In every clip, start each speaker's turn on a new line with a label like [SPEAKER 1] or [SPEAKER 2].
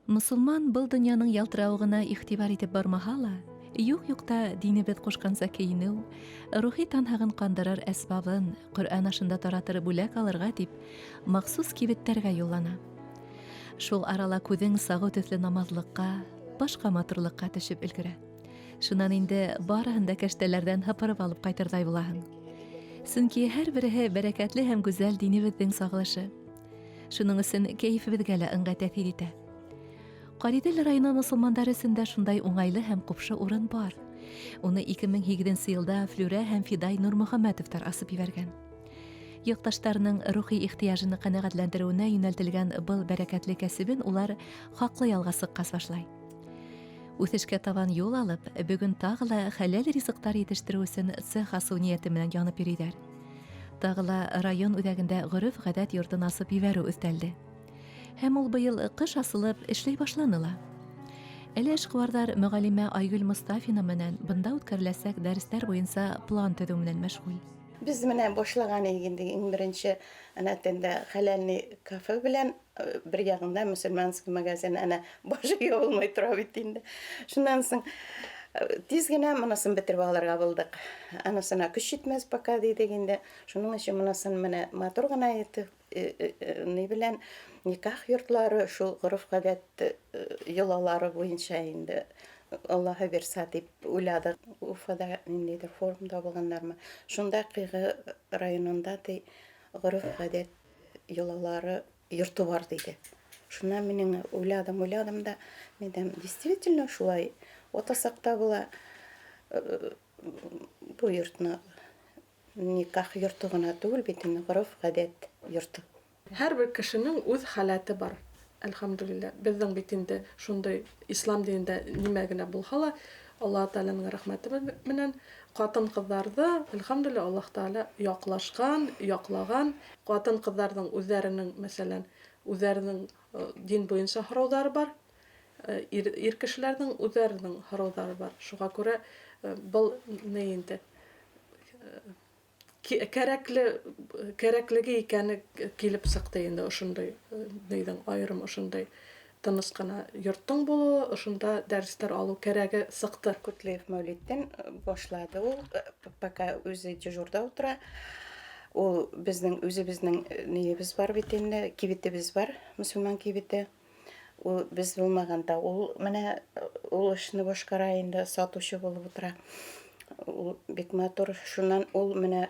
[SPEAKER 1] Мусулман был дөньяның ялтырауыгына игътибар итеп бармаһа ла, юк-юкта динебез кушканса кейенү, рухи танһыгын кандырыр әсбабын Коръән ашында таратырып бүләк алырга дип, махсус кибеттәргә юллана. Шул арала күҙең сағыу төҫлө намаҙлыҡҡа, башҡа матурлыҡҡа төшөп өлгөрә. Шунан инде барыһын да кәштәләрҙән һыпырып алып ҡайтырҙай булаһың. Сөнки һәр береһе бәрәкәтле һәм гүзәл динебеҙҙең сағылышы. Шуның өсөн кәйефебеҙгә лә ыңғай тәьҫир итә. Ҡариҙел районы мосолмандары өсөн дә шундай уңайлы һәм ҡупшы урын бар. Уны 2008 йылда Флүрә һәм Фидай Нурмөхәмәтовтар асып ебәргән. Йөктәштәренең рухи ихтыяжын ҡәнәғәтләндереүенә йүнәлтелгән был бәрәкәтле кәсебен улар хаҡлы ялға сыҡҡас башлай. Үҫешкә табан юл алып, бөгөн тағы ла хәләл ризыҡтар етештереү өсөн цех асыу ниәте менән янып йөрөйҙәр. Тағы ла район үҙәгендә ғөрөф-ғәҙәт йортон асып ебәреү өҫтәлде. Һәм ул быйыл ҡыш асылып эшләй башланы ла. Әле эшҡыуарҙар Мөғәлимә Айгөл Мостафина менән бында үткәреләсәк дәрестәр буйынса план төҙөү менән мәшғүл.
[SPEAKER 2] Biz менән башлаған инде иң беренче тәндә хәләлни кафе белән бер ягында мөселманский магазин башы ябылмай тора бит инде. Шундан соң тиз генә монысын бетереп алырга булдык. Анысына көч җитмәс пока дидек инде. Шуның өчен монысын менә матур гына итеп ни белән никах йортлары, шул ғөрөф-ғәдәт йолалары буенча инде Аллаһы бирсә дип уйладык. Уфада ниндидер форумда булганнармы. Шунда Ҡыйғы районында ғөрөф-ғәдәт йолалары йорты бар диде. Шуннан мин уйладым да, мен действительно шулай отасаҡта була бу йортны никах йорты гына түгел бит, ғөрөф-ғәдәт йорты.
[SPEAKER 3] Һәр бер кешенең үҙ халаты бар. Әлхәмдүлилләһ, беҙҙең бит инде шундай ислам динендә нимә генә булһа ла, Аллаһ Тәғәләнең рәхмәте менән ҡатын-ҡыҙҙарҙы, әлхәмдүлилләһ, Аллаһ Тәғәлә яҡлашҡан, яҡлаған. Ҡатын-ҡыҙҙарҙың үҙҙәренең, мәсәлән, үҙҙәренең дин буйынса һорауҙары бар. Ир кешеләрҙең үҙҙәренең һорауҙары бар. Шуға күрә был ни инде кәрәклеге икәне килеп сыҡты инде ошондай нейҙең айырым ошондай тыныс ҡына йорттоң булыуы, ошонда дәрестәр алыу кәрәге сыҡты.
[SPEAKER 2] Күтлеев Мәүлиттән башлады ул, пока үзе дежурда ултыра. Ул безнең үзебезнең ниебез бар бит инде, кибетебез бар, мөселман кибете. Ул без булмағанда ул менә ул эшне башҡара инде, сатыусы булып ултыра. Ул бик матур. Шунан ул менә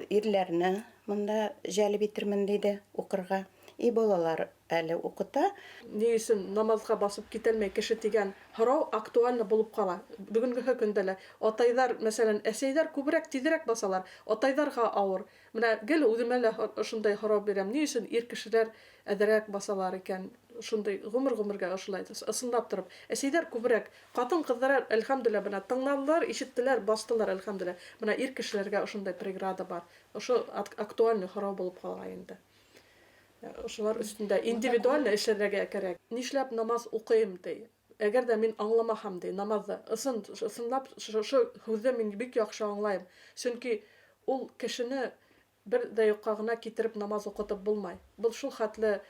[SPEAKER 2] ирләрне монда жәлеп итермен диде уҡырға. И балалар әле уҡыта.
[SPEAKER 3] Ни өсөн намаҙға басып китәлмәй кеше тигән һорау актуальны булып ҡала. Бөгөнгө көндә лә атайҙар, мәсәлән, әсәйҙәр күберәк тиҙерәк басалар, атайҙарға ауыр. Менә гел үҙемә лә ошондай һорау бирәм. Ни өсөн ир кешеләр әҙерәк басалар икән? Шундай ғүмергә ошолай ысынлап тороп. Әсәйҙәр күберәк, ҡатын-ҡыҙҙар әлхәмдүлилләһ бына тыңланылар, ишеттеләр, бастылар әлхәмдүлилләһ. Менә ир кешеләргә ошондай преграда бар. Ошо актуальный һорау булып ҡала инде. Ошолар өстөндә индивидуально эшләргә кәрәк. Нишләп намаз уҡыйым ти? Әгәр дә мин аңламаһам ди намазды, ысынлап шушы һүҙҙе мин бик яҡшы аңлайым. Сөнки ул кешене бер дә юҡҡа ғына китереп намаз уҡытып булмай. Был шул хәтле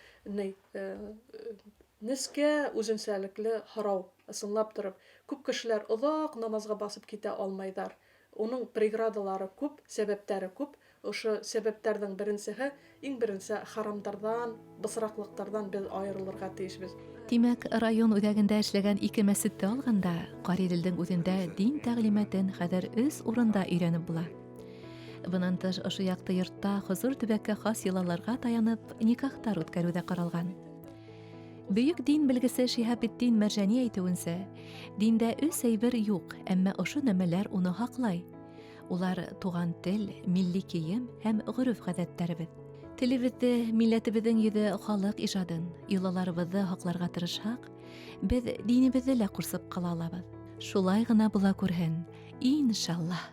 [SPEAKER 3] нескә үзенсәлекле һорау, ысынлап тороп. Күп кешеләр оҙаҡ намазға басып китә алмайҙар. Уның преградалары күп, сәбәптәре күп. Ошо сәбәптәрҙең беренсеһе, иң беренсе харамдарҙан, бысраҡлыҡтарҙан беҙ айырылырға тейешбеҙ.
[SPEAKER 1] Тимәк, район үҙәгендә эшләгән 2 мәсетте алғанда, Ҡариҙелдең үҙендә дин тәғлимәтен хәҙер 3 урында өйрәнеп була. Бынан тыш, ошо яҡты йортта хозур төбәккә хас йолаларға таянып, никахтар үткәреүҙә ҡаралған. Бөйөк дин белгесе Шиһабетдин Мәржәни әйтеүенсә, диндә 3 әйбер юҡ, әммә ошо нәмәләр уны һаҡлай. Улар туған тел, милли кейем һәм ғөрөф-ғәҙәттәребеҙ. Телебеҙҙе, милләтебеҙҙең йөҙө халыҡ ижадын, йолаларыбыҙҙы һаҡларға тырышһаҡ, беҙ динебеҙҙе лә ҡурсып ҡала алабыҙ. Шулай ғына була күрһен, иншаллаһ.